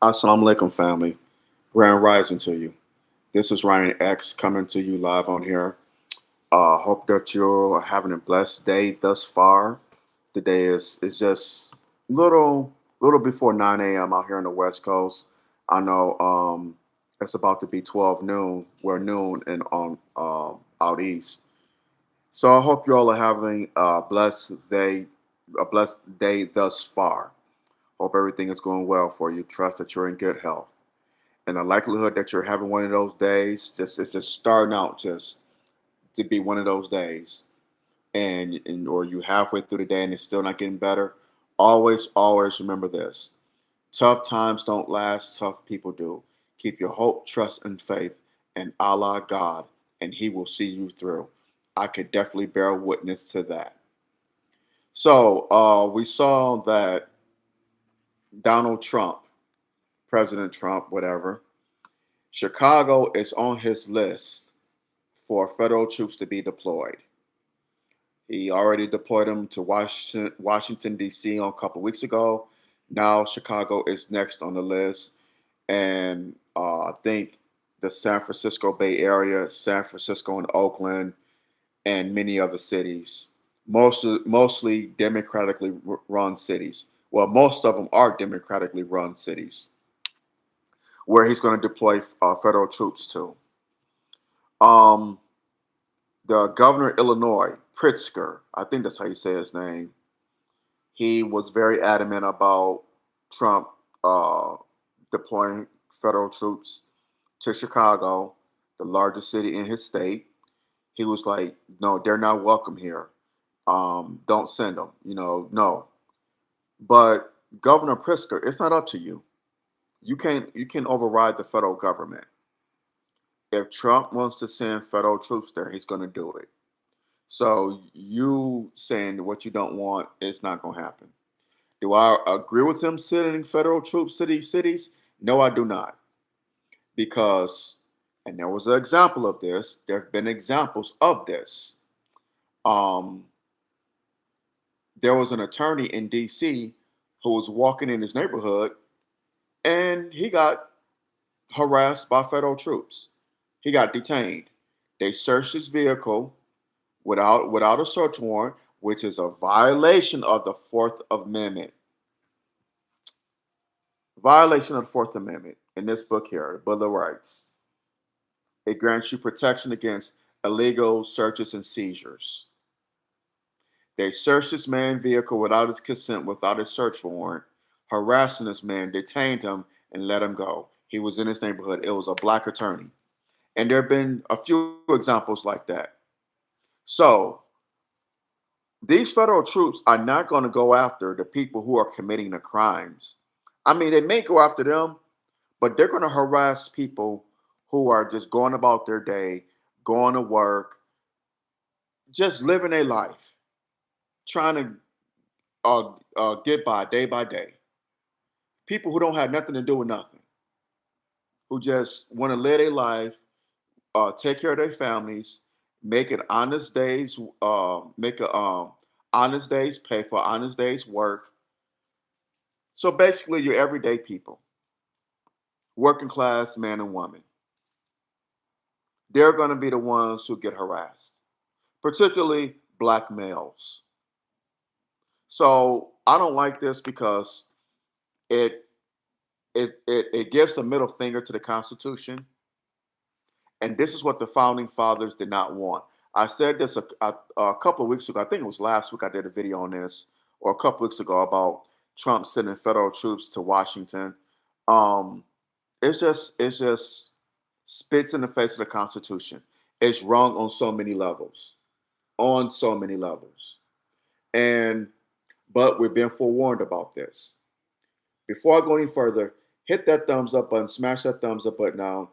Assalamu alaikum, family. Grand rising to you. This is Ryan X coming to you live on here. Hope that you're having a blessed day thus far. The day is just little before 9 a.m. out here on the West Coast. I know it's about to be 12 noon. We're noon and on out east. So I hope you all are having a blessed day thus far. Hope everything is going well for you. Trust that you're in good health. And the likelihood that you're having one of those days, just it's just starting out just to be one of those days, and or you halfway through the day and it's still not getting better. Always remember this: tough times don't last, tough people do. Keep your hope, trust, and faith in Allah God, and He will see you through. I could definitely bear witness to that. So we saw that Donald Trump, President Trump, whatever, Chicago is on his list for federal troops to be deployed. He already deployed them to Washington D.C. on a couple weeks ago. Now Chicago is next on the list, and I think the San Francisco Bay Area, San Francisco and Oakland, and many other cities, mostly democratically run cities. Well, most of them are democratically run cities where he's going to deploy federal troops to. Um, the governor of Illinois, Pritzker, I think that's how you say his name, he was very adamant about Trump uh, deploying federal troops to Chicago, the largest city in his state. He was like, no, they're not welcome here. Don't send them. No. But Governor Pritzker, it's not up to you. You can override the federal government. If Trump wants to send federal troops there, he's going to do it. So you saying what you don't want is not going to happen. Do I agree with him sending federal troops to these cities? No, I do not. Because, and there was an example of this, there have been examples of this. Um, there was an attorney in DC who was walking in his neighborhood and he got harassed by federal troops. He got detained. They searched his vehicle without a search warrant, which is a violation of the Fourth Amendment. Violation of the Fourth Amendment in this book here, the Bill of Rights. It grants you protection against illegal searches and seizures. They searched this man's vehicle without his consent, without a search warrant, harassing this man, detained him, and let him go. He was in his neighborhood. It was a black attorney. And there have been a few examples like that. So these federal troops are not going to go after the people who are committing the crimes. I mean, they may go after them, but they're going to harass people who are just going about their day, going to work, just living their life, trying to get by day. People who don't have nothing to do with nothing, who just want to live their life, take care of their families, make an honest days, make a honest days, pay for honest days work. So basically, your everyday people, working class man and woman, they're going to be the ones who get harassed, particularly black males. So I don't like this because it it gives a middle finger to the Constitution, and this is what the founding fathers did not want. I said this a couple of weeks ago. I think it was last week. I did a video on this, or a couple of weeks ago about Trump sending federal troops to Washington. Um, it's just spits in the face of the Constitution. It's wrong on so many levels, on so many levels, and but we've been forewarned about this. Before I go any further, hit that thumbs up button, smash that thumbs up button now,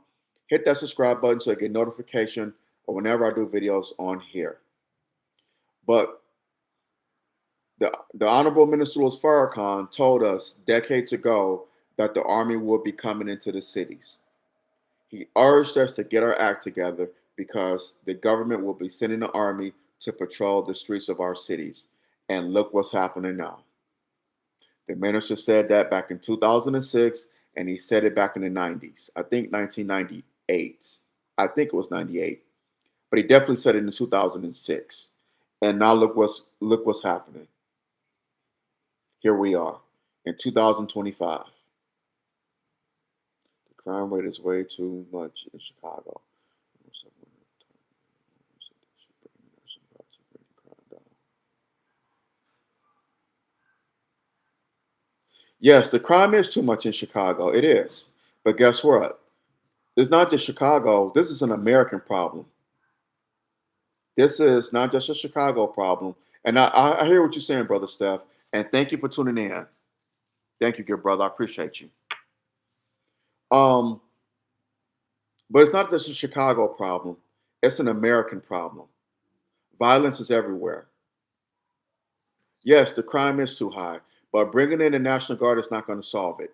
hit that subscribe button so you get notification of whenever I do videos on here. But the Honorable Minister Louis Farrakhan told us decades ago that the Army would be coming into the cities. He urged us to get our act together because the government will be sending the Army to patrol the streets of our cities. And look what's happening now. The minister said that back in 2006, and he said it back in the 90s. I think 1998. I think it was 98, but he definitely said it in 2006. And now look what's happening. Here we are in 2025. The crime rate is way too much in Chicago. Yes, the crime is too much in Chicago. It is. But guess what? It's not just Chicago. This is an American problem. This is not just a Chicago problem. And I hear what you're saying, Brother Steph. And thank you for tuning in. Thank you, good brother. I appreciate you. Um, but it's not just a Chicago problem. It's an American problem. Violence is everywhere. Yes, the crime is too high, but bringing in the National Guard is not going to solve it.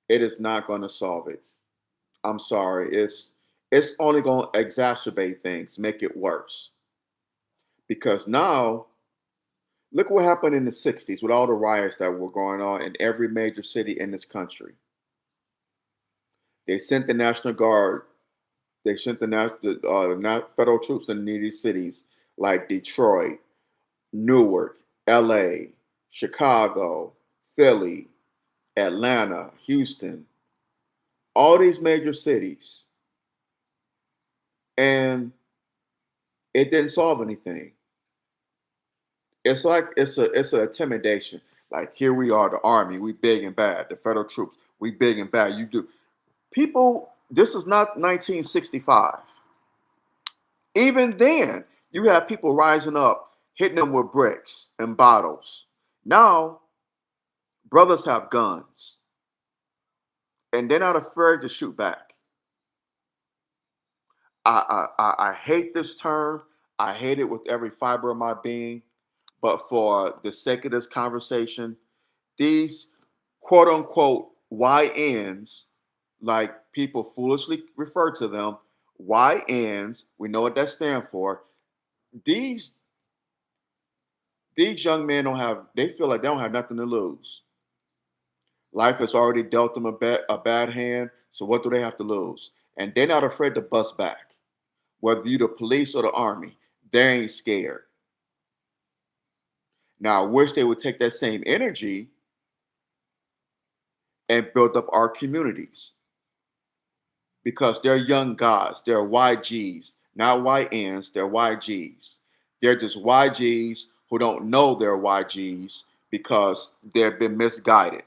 It is not going to solve it. I'm sorry. It's only going to exacerbate things, make it worse. Because now, look what happened in the 60s with all the riots that were going on in every major city in this country. They sent the National Guard. They sent the federal troops in these cities like Detroit, Newark, LA, Chicago, Philly, Atlanta, Houston, all these major cities. And it didn't solve anything. It's like it's an intimidation. Like here we are, the army, we big and bad. The federal troops, we big and bad. You do people. This is not 1965. Even then, you have people rising up, hitting them with bricks and bottles. Now, brothers have guns, and they're not afraid to shoot back. I hate this term. I hate it with every fiber of my being. But for the sake of this conversation, these quote unquote YNs, like people foolishly refer to them, YNs, we know what that stands for. These these young men don't have, they feel like they don't have nothing to lose. Life has already dealt them a bad hand, so what do they have to lose? And they're not afraid to bust back. Whether you the police or the army, they ain't scared. Now, I wish they would take that same energy and build up our communities because they're young guys. They're YGs, not YNs. They're YGs. They're just YGs who don't know they're YGs because they've been misguided.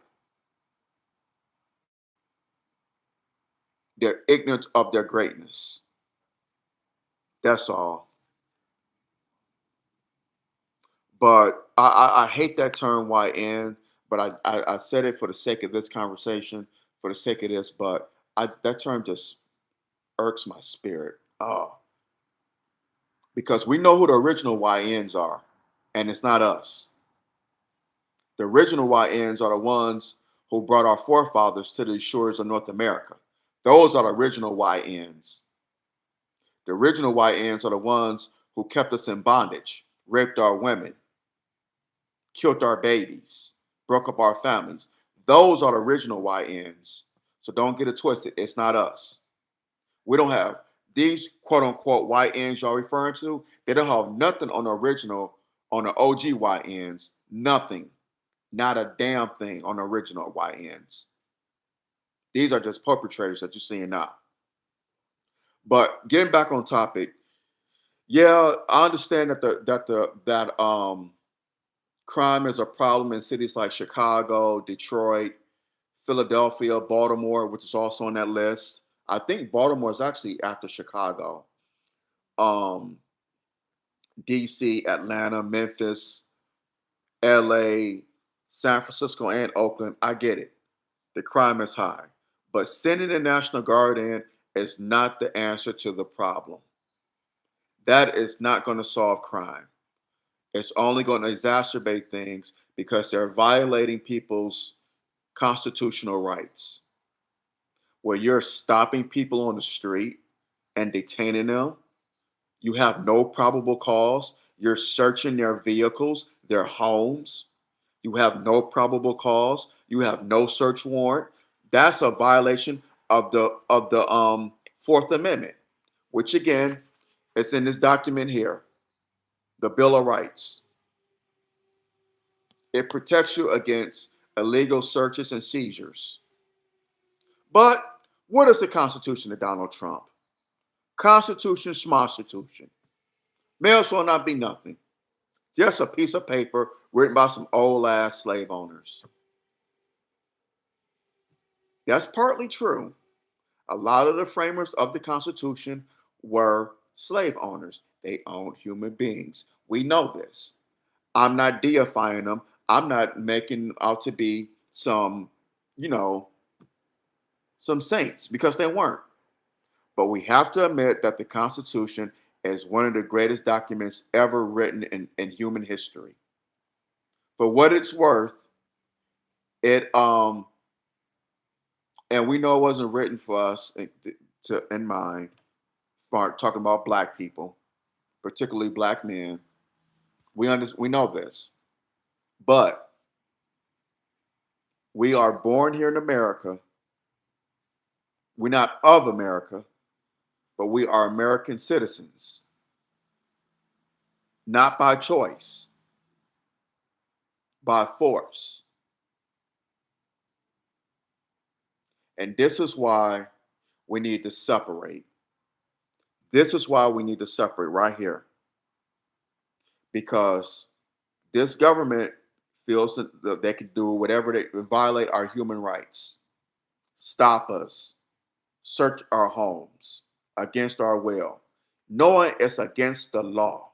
They're ignorant of their greatness. That's all. But I hate that term YN, but I said it for the sake of this conversation, for the sake of this, but that term just irks my spirit. Oh, because we know who the original YNs are, and it's not us. The original YNs are the ones who brought our forefathers to the shores of North America. Those are the original YNs. The original YNs are the ones who kept us in bondage, raped our women, killed our babies, broke up our families. Those are the original YNs. So don't get it twisted. It's not us. We don't have these quote unquote YNs y'all referring to. They don't have nothing on the original, on the OG YNs. Nothing. Not a damn thing on the original YNs. These are just perpetrators that you're seeing now. But getting back on topic, yeah, I understand that crime is a problem in cities like Chicago, Detroit, Philadelphia, Baltimore, which is also on that list. I think Baltimore is actually after Chicago. Um, DC, Atlanta, Memphis, LA, San Francisco, and Oakland. I get it. The crime is high. But sending the National Guard in is not the answer to the problem. That is not going to solve crime. It's only going to exacerbate things because they're violating people's constitutional rights. Where you're stopping people on the street and detaining them, you have no probable cause. You're searching their vehicles, their homes. You have no probable cause. You have no search warrant. That's a violation of the Fourth Amendment, which again, it's in this document here, the Bill of Rights. It protects you against illegal searches and seizures. But what is the Constitution of Donald Trump? Constitution, schmonstitution. May as well not be nothing. Just a piece of paper written by some old ass slave owners. That's partly true. A lot of the framers of the Constitution were slave owners. They owned human beings. We know this. I'm not deifying them. I'm not making them out to be some, you know, some saints because they weren't. But we have to admit that the Constitution is one of the greatest documents ever written in human history. For what it's worth, it and we know it wasn't written for us in mind for talking about black people, particularly black men. We know this, but we are born here in America. We're not of America, but we are American citizens, not by choice, by force. And this is why we need to separate. This is why we need to separate right here. Because this government feels that they can do whatever they violate our human rights, stop us, search our homes against our will, knowing it's against the law.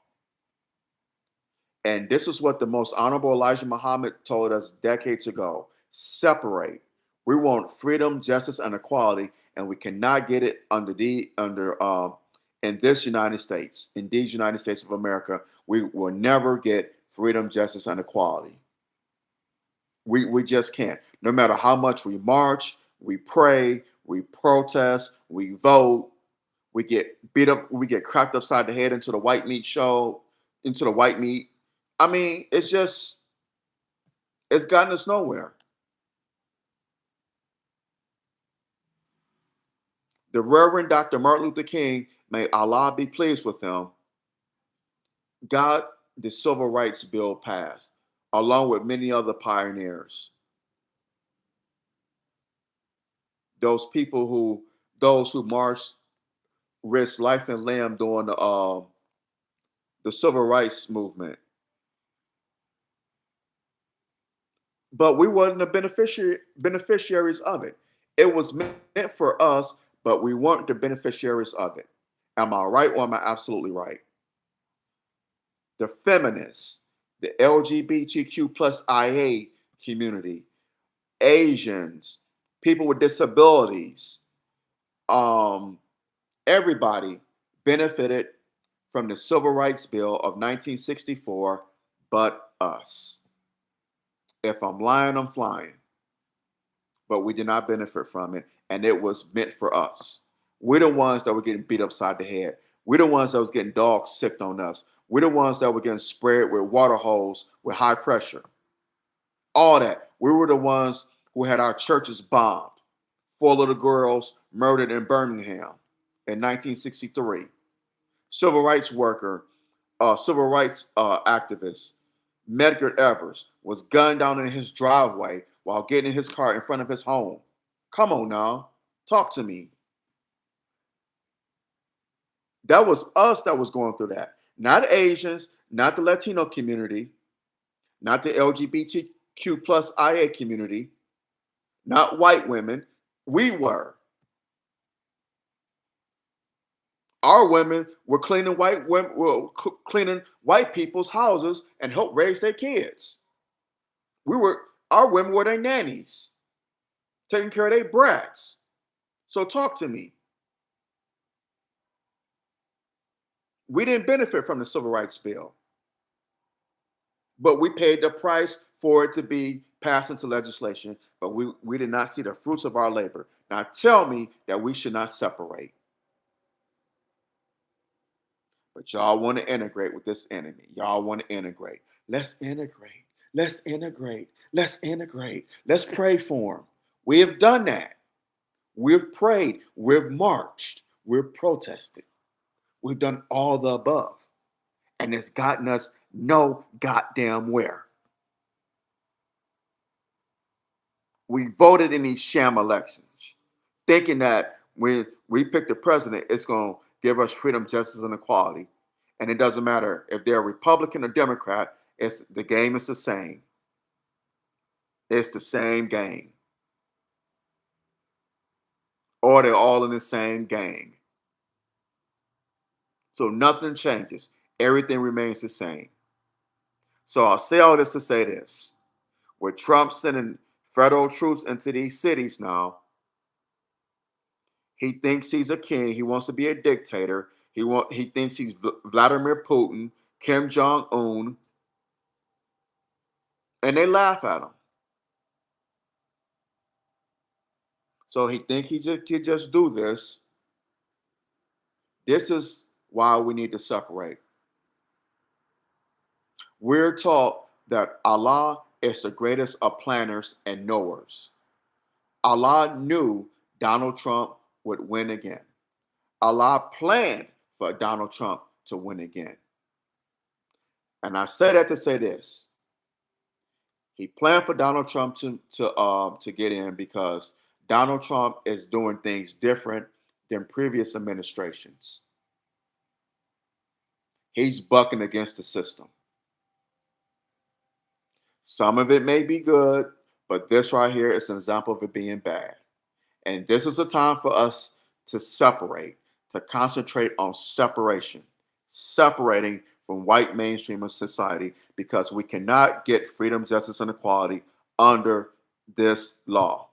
And this is what the most honorable Elijah Muhammad told us decades ago: separate. We want freedom, justice, and equality, and we cannot get it in this United States, in these United States of America. We will never get freedom, justice, and equality. We just can't. No matter how much we march, we pray, we protest, we vote, we get beat up, we get cracked upside the head into the white meat show, into the white meat. I mean, it's gotten us nowhere. The Reverend Dr. Martin Luther King, may Allah be pleased with him, got the Civil Rights Bill passed, along with many other pioneers. Those people those who marched, risked life and limb during the Civil Rights movement. But we wasn't the beneficiaries of it. It was meant for us, but we weren't the beneficiaries of it. Am I right or am I absolutely right? The feminists, the LGBTQ plus IA community, Asians, people with disabilities, um, everybody benefited from the Civil Rights Bill of 1964, but us. If I'm lying, I'm flying. But we did not benefit from it, and it was meant for us. We're the ones that were getting beat upside the head. We're the ones that was getting dogs sicked on us. We're the ones that were getting sprayed with water hose with high pressure. All that. We were the ones who had our churches bombed. 4 little girls murdered in Birmingham in 1963. Civil rights worker, civil rights activist, Medgar Evers was gunned down in his driveway while getting in his car in front of his home. Come on now, talk to me. That was us that was going through that. Not Asians, not the Latino community, not the LGBTQ plus IA community, not white women. We were. Our women were cleaning cleaning white people's houses and help raise their kids. Our women were their nannies, taking care of their brats. So talk to me. We didn't benefit from the Civil Rights Bill, but we paid the price for it to be passed into legislation, but we did not see the fruits of our labor. Now tell me that we should not separate. But y'all want to integrate with this enemy. Y'all want to integrate. Let's integrate. Let's integrate. Let's integrate. Let's pray for them. We have done that. We've prayed. We've marched. We've protested. We've done all the above. And it's gotten us no goddamn where. We voted in these sham elections, thinking that when we pick the president, it's going to give us freedom, justice, and equality. And it doesn't matter if they're Republican or Democrat, it's the game is the same. It's the same game. Or they're all in the same gang. So nothing changes. Everything remains the same. So I'll say all this to say this. With Trump sending federal troops into these cities now, he thinks he's a king. He wants to be a dictator. He thinks he's Vladimir Putin, Kim Jong Un, and they laugh at him. So he think he just could just do this. This is why we need to separate. We're taught that Allah is the greatest of planners and knowers. Allah knew Donald Trump would win again. Allah planned for Donald Trump to win again. And I say that to say this. He planned for Donald Trump to get in because Donald Trump is doing things different than previous administrations. He's bucking against the system. Some of it may be good, but this right here is an example of it being bad. And this is a time for us to separate, to concentrate on separation, separating from white mainstream of society because we cannot get freedom, justice, and equality under this law,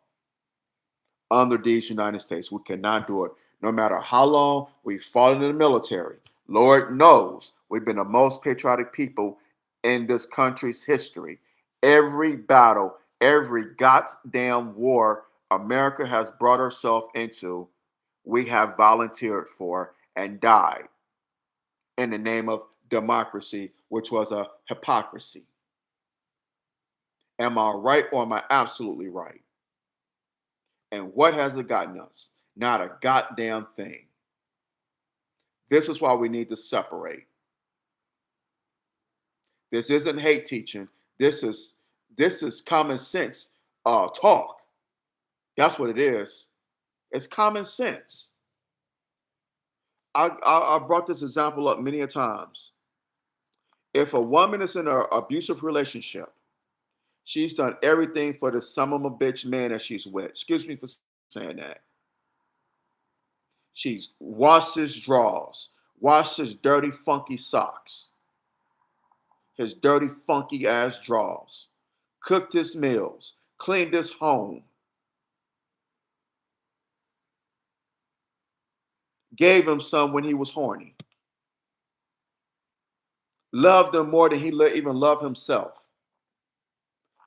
under these United States. We cannot do it. No matter how long we've fought in the military, Lord knows we've been the most patriotic people in this country's history. Every battle, every goddamn war America has brought herself into, we have volunteered for and died in the name of democracy, which was a hypocrisy. Am I right or am I absolutely right? And what has it gotten us? Not a goddamn thing. This is why we need to separate. This isn't hate teaching. This is common sense talk. That's what it is. It's common sense. I brought this example up many a times. If a woman is in an abusive relationship, she's done everything for the son of a bitch man that she's with. Excuse me for saying that. She's washed his drawers, washed his dirty, funky socks, his dirty, funky ass drawers, cooked his meals, cleaned his home, gave him some when he was horny, loved him more than he even loved himself,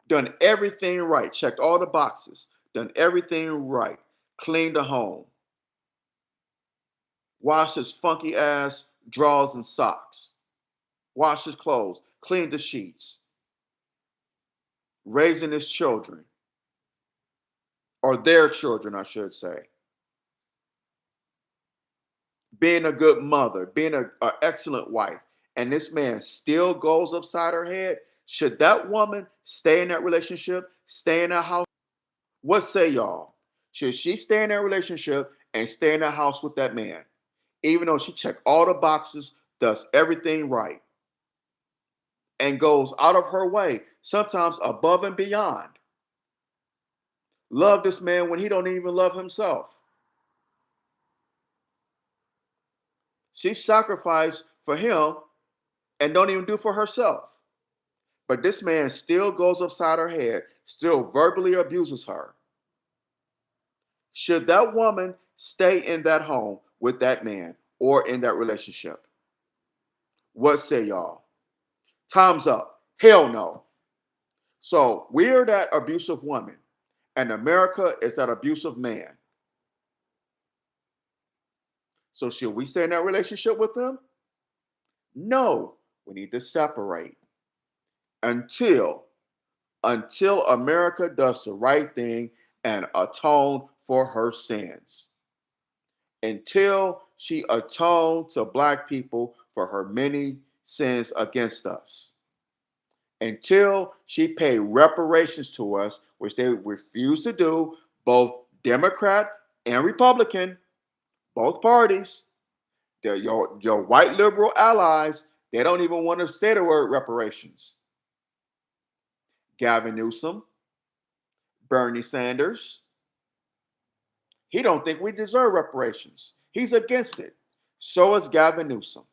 done everything right, checked all the boxes, done everything right, cleaned the home, washed his funky ass drawers and socks, washed his clothes, cleaned the sheets, raising his children, or their children, I should say, being a good mother, being an excellent wife, and this man still goes upside her head, should that woman stay in that relationship, stay in that house? What say y'all? Should she stay in that relationship and stay in that house with that man, even though she checked all the boxes, does everything right, and goes out of her way, sometimes above and beyond? Love this man when he don't even love himself. She sacrificed for him and don't even do for herself. But this man still goes upside her head, still verbally abuses her. Should that woman stay in that home with that man or in that relationship? What say y'all? Time's up. Hell no. So we're that abusive woman, and America is that abusive man. So should we stay in that relationship with them? No. We need to separate until America does the right thing and atone for her sins. Until she atoned to black people for her many sins against us. Until she paid reparations to us, which they refused to do, both Democrat and Republican, both parties. They're your white liberal allies, they don't even want to say the word reparations. Gavin Newsom, Bernie Sanders, he don't think we deserve reparations. He's against it. So is Gavin Newsom,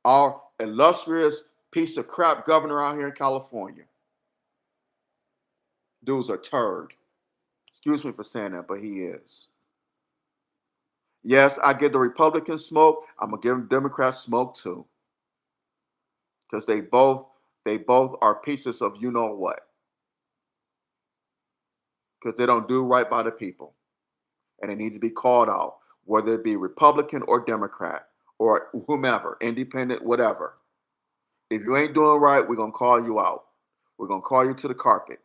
our illustrious piece of crap governor out here in California. Dude's a turd. Excuse me for saying that, but he is. Yes, I give the Republicans smoke. I'm gonna give them Democrats smoke too, because they both are pieces of you know what, because they don't do right by the people, and they need to be called out, whether it be Republican or Democrat or whomever, independent, whatever. If you ain't doing right, we're gonna call you out. We're gonna call you to the carpet.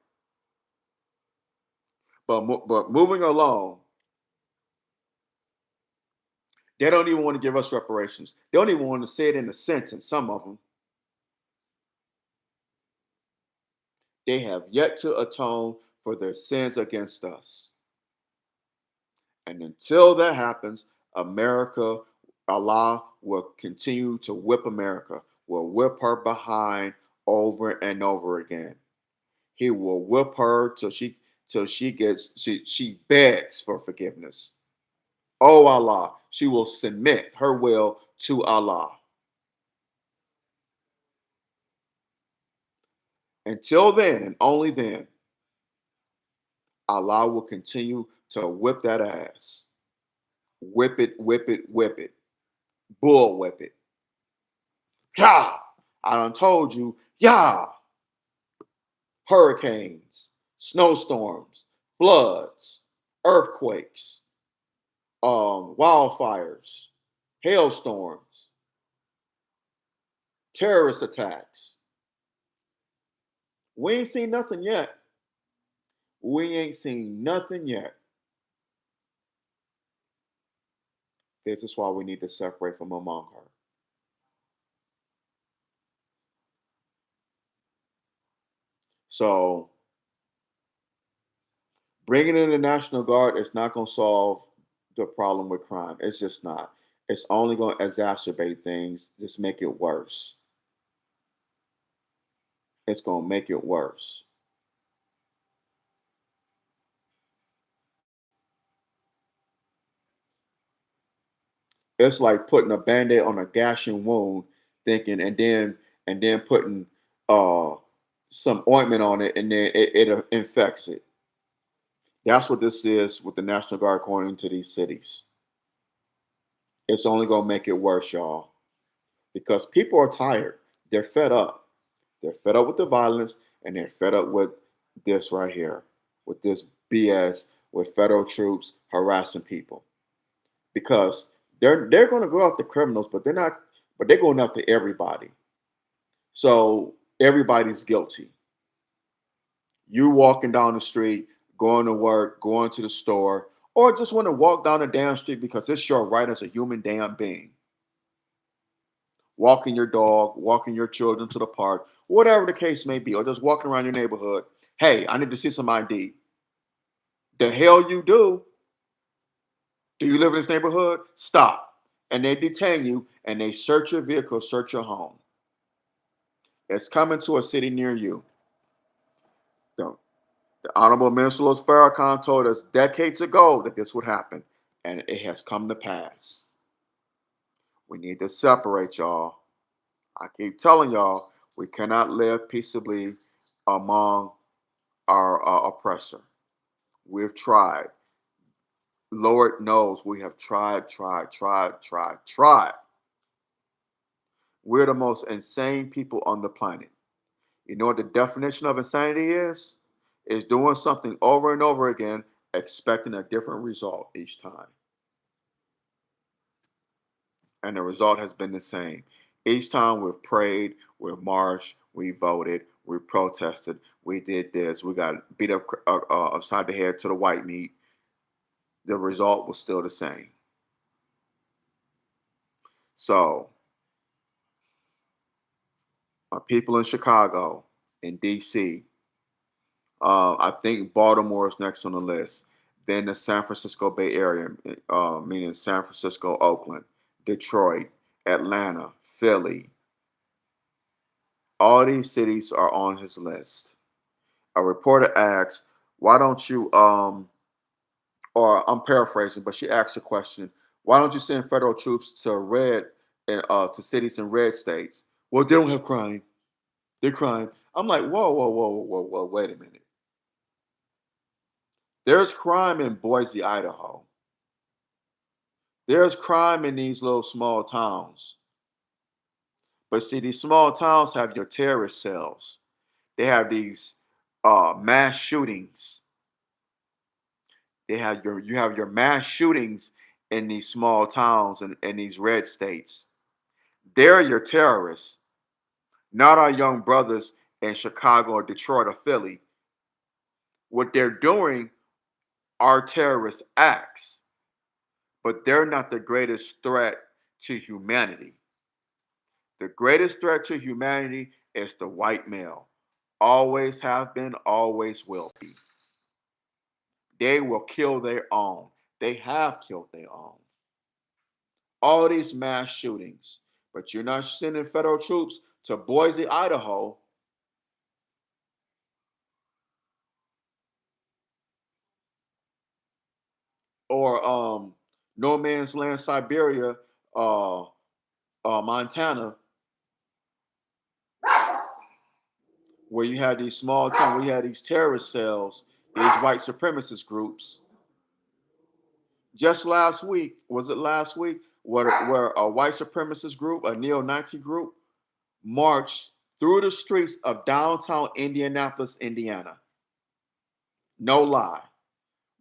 But moving along, they don't even want to give us reparations. They don't even want to say it in a sentence. Some of them, they have yet to atone for their sins against us. And until that happens, America, Allah will continue to whip America, will whip her behind over and over again. He will whip her till she begs for forgiveness. Oh Allah, she will submit her will to Allah. Until then, and only then, Allah will continue to whip that ass. Whip it, whip it, whip it. Bull whip it. Yeah. I done told you, yeah. Hurricanes, snowstorms, floods, earthquakes, wildfires, hailstorms, terrorist attacks. We ain't seen nothing yet. We ain't seen nothing yet. This is why we need to separate from among her. So bringing in the National Guard is not going to solve the problem with crime. It's just not. It's only going to exacerbate things, just make it worse. It's going to make it worse. It's like putting a band-aid on a gashing wound, thinking, and then putting uh some ointment on it, and then it infects it. That's what this is with the National Guard going into these cities. It's only gonna make it worse, y'all, because people are tired. They're fed up. They're fed up with the violence, and they're fed up with this right here, with this BS, with federal troops harassing people. Because they're going to go after criminals, but they're not. But they're going after everybody. So everybody's guilty. You walking down the street, going to work, going to the store, or just want to walk down the damn street because it's your right as a human damn being. Walking your dog, walking your children to the park, whatever the case may be, or just walking around your neighborhood. Hey, I need to see some ID. The hell you do? Do you live in this neighborhood? Stop. And they detain you and they search your vehicle, search your home. It's coming to a city near you. The, the Honorable Minister Louis Farrakhan told us decades ago that this would happen, and it has come to pass. We need to separate, y'all. I keep telling y'all, we cannot live peaceably among our oppressor. We've tried. Lord knows we have tried. We're the most insane people on the planet. You know what the definition of insanity is? Is doing something over and over again, expecting a different result each time. And the result has been the same. Each time we've prayed, we've marched, we voted, we protested, we did this, we got beat up upside the head to the white meat. The result was still the same. So, people in Chicago, in DC, I think Baltimore is next on the list. Then the San Francisco Bay Area, meaning San Francisco, Oakland, Detroit, Atlanta, Philly. All these cities are on his list. A reporter asks, "Why don't you?" Or I'm paraphrasing, but she asked a question: "Why don't you send federal troops to red and to cities in red states?" Well, they don't have crime. They're crime. I'm like, whoa, whoa, whoa, whoa, whoa, wait a minute. There's crime in Boise, Idaho. There's crime in these little small towns. But see, these small towns have your terrorist cells. They have these mass shootings. You have your mass shootings in these small towns and these red states. They're your terrorists, not our young brothers in Chicago or Detroit or Philly. What they're doing are terrorist acts, but they're not the greatest threat to humanity. The greatest threat to humanity is the white male. Always have been, always will be. They will kill their own. They have killed their own. All these mass shootings, but you're not sending federal troops to Boise, Idaho, or no man's land, Siberia, uh, Montana, where you had these small towns, where you had these terrorist cells, these white supremacist groups. Just last week, was it last week, where a white supremacist group, a neo-Nazi group, marched through the streets of downtown Indianapolis, Indiana. No lie.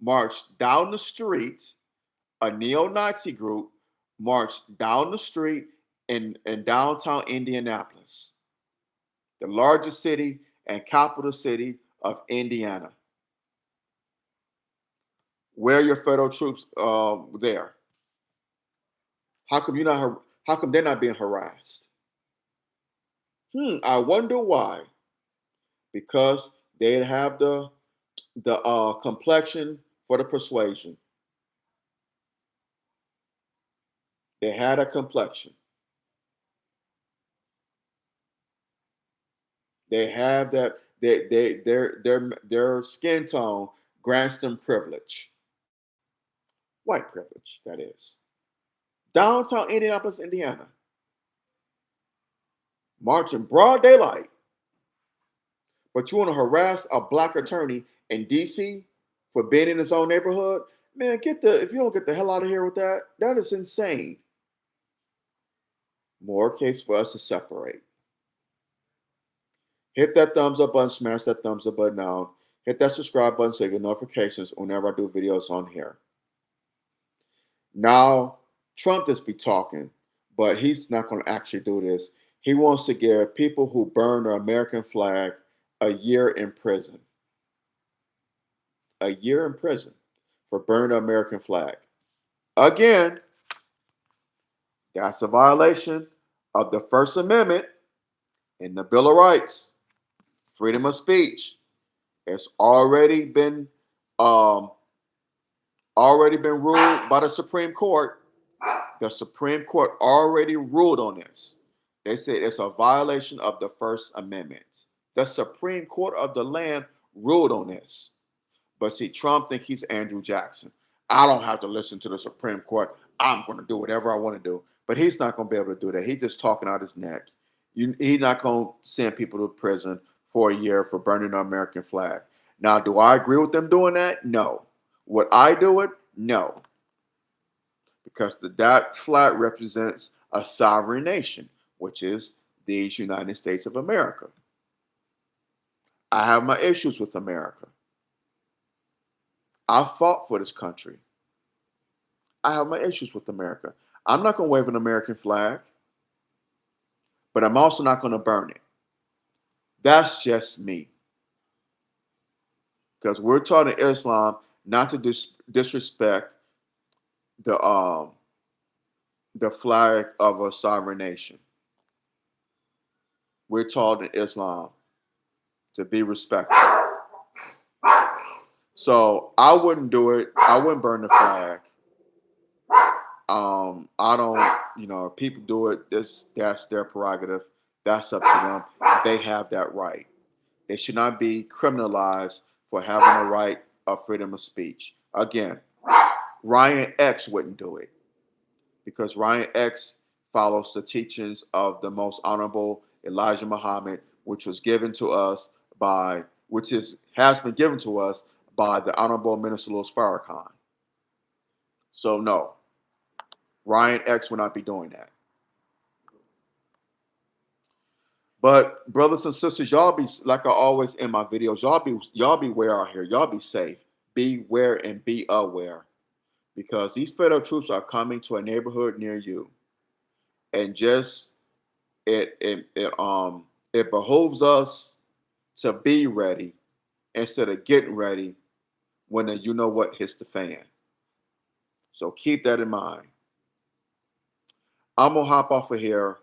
Marched down the street, a neo-Nazi group marched down the street in downtown Indianapolis, the largest city and capital city of Indiana. Where are your federal troops there? How come you're not? How come they're not being harassed? I wonder why. Because they have the complexion for the persuasion. They had a complexion. They have that. Their skin tone grants them privilege, white privilege. That is downtown Indianapolis, Indiana, marching broad daylight. But you want to harass a black attorney in D.C. for being in his own neighborhood? Man, if you don't get the hell out of here with that, that is insane. More case for us to separate. Hit that thumbs up button, smash that thumbs up button down. Hit that subscribe button so you get notifications whenever I do videos on here. Now, Trump just be talking, but he's not going to actually do this. He wants to give people who burn the American flag a year in prison. A year in prison for burning the American flag. Again, that's a violation of the First Amendment in the Bill of Rights, freedom of speech. It's um, already been ruled by the Supreme Court. The Supreme Court already ruled on this. They said it's a violation of the First Amendment. The Supreme Court of the land ruled on this. But see, Trump thinks he's Andrew Jackson. I don't have to listen to the Supreme Court. I'm going to do whatever I want to do. But he's not going to be able to do that. He's just talking out his neck. He's not going to send people to prison for a year for burning the American flag. Now, do I agree with them doing that? No. Would I do it? No. Because that flag represents a sovereign nation, which is the United States of America. I have my issues with America. I fought for this country. I have my issues with America. I'm not going to wave an American flag, but I'm also not going to burn it. That's just me. Because we're taught in Islam not to disrespect the um the flag of a sovereign nation. We're taught in Islam to be respectful. So I wouldn't do it. I wouldn't burn the flag. I don't, if people do it, that's their prerogative. That's up to them. They have that right. They should not be criminalized for having a right of freedom of speech. Again, Ryan X wouldn't do it because Ryan X follows the teachings of the most honorable Elijah Muhammad, which was given to us by, which is has been given to us by the honorable Minister Louis Farrakhan. So no, Ryan X will not be doing that. But brothers and sisters, y'all be like I always in my videos, y'all beware out here. Y'all be safe. Beware and be aware. Because these federal troops are coming to a neighborhood near you. And just it behooves us to be ready instead of getting ready when the you know what hits the fan. So keep that in mind. I'm gonna hop off of here,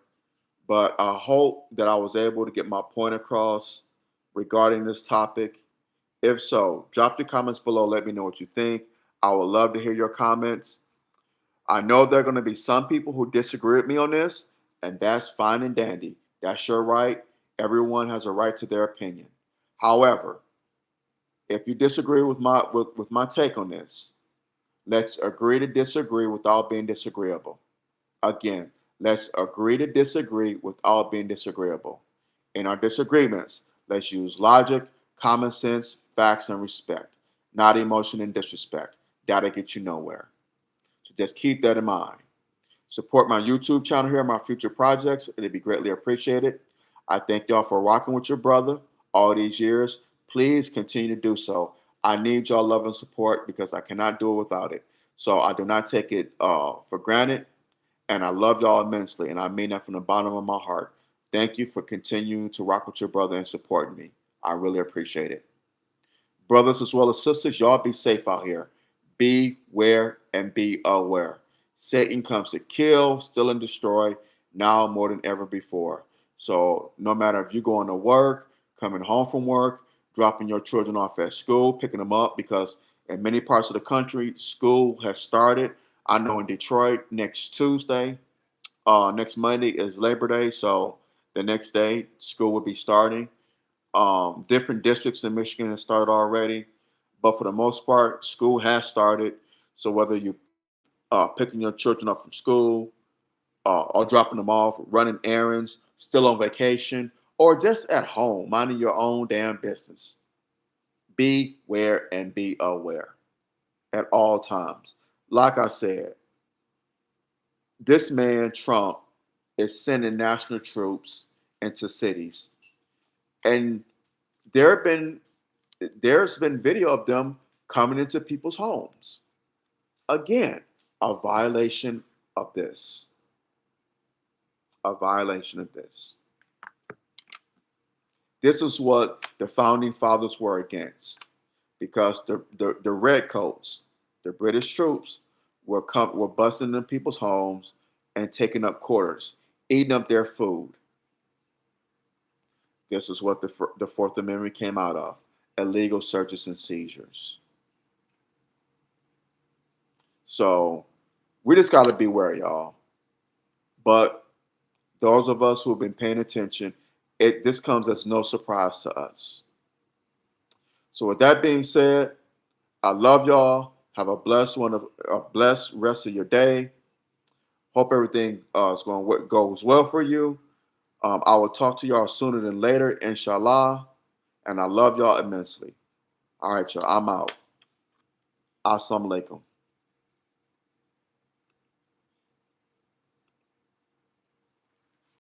but I hope that I was able to get my point across regarding this topic. If so, drop your comments below. Let me know what you think. I would love to hear your comments. I know there are going to be some people who disagree with me on this, and that's fine and dandy. That's your right. Everyone has a right to their opinion. However, if you disagree with my take on this, let's agree to disagree without being disagreeable. Again, let's agree to disagree without being disagreeable. In our disagreements, let's use logic, common sense, facts, and respect, not emotion and disrespect. That'll get you nowhere. So just keep that in mind. Support my YouTube channel here, my future projects. It'd be greatly appreciated. I thank y'all for rocking with your brother all these years. Please continue to do so. I need y'all love and support because I cannot do it without it. So I do not take it for granted. And I love y'all immensely. And I mean that from the bottom of my heart. Thank you for continuing to rock with your brother and supporting me. I really appreciate it. Brothers as well as sisters, y'all be safe out here. Beware and be aware. Satan comes to kill, steal, and destroy now more than ever before. So no matter if you're going to work, coming home from work, dropping your children off at school, picking them up, because in many parts of the country, school has started. I know in Detroit next Tuesday, next Monday is Labor Day, so the next day school will be starting. Different districts in Michigan have started already, but for the most part, school has started. So whether you picking your children up from school, or dropping them off, running errands, still on vacation, or just at home, minding your own damn business, beware and be aware at all times. Like I said, this man Trump is sending national troops into cities, and there have been there's been video of them coming into people's homes. Again, a violation of this. A violation of this. This is what the founding fathers were against, because the redcoats, the British troops, were busting in people's homes and taking up quarters, eating up their food. This is what the Fourth Amendment came out of: illegal searches and seizures. So we just got to beware, y'all. But those of us who have been paying attention, this comes as no surprise to us. So with that being said, I love y'all. Have a blessed rest of your day. Hope everything goes well for you. I will talk to y'all sooner than later, inshallah. And I love y'all immensely. All right, y'all. I'm out. Assalamu alaikum.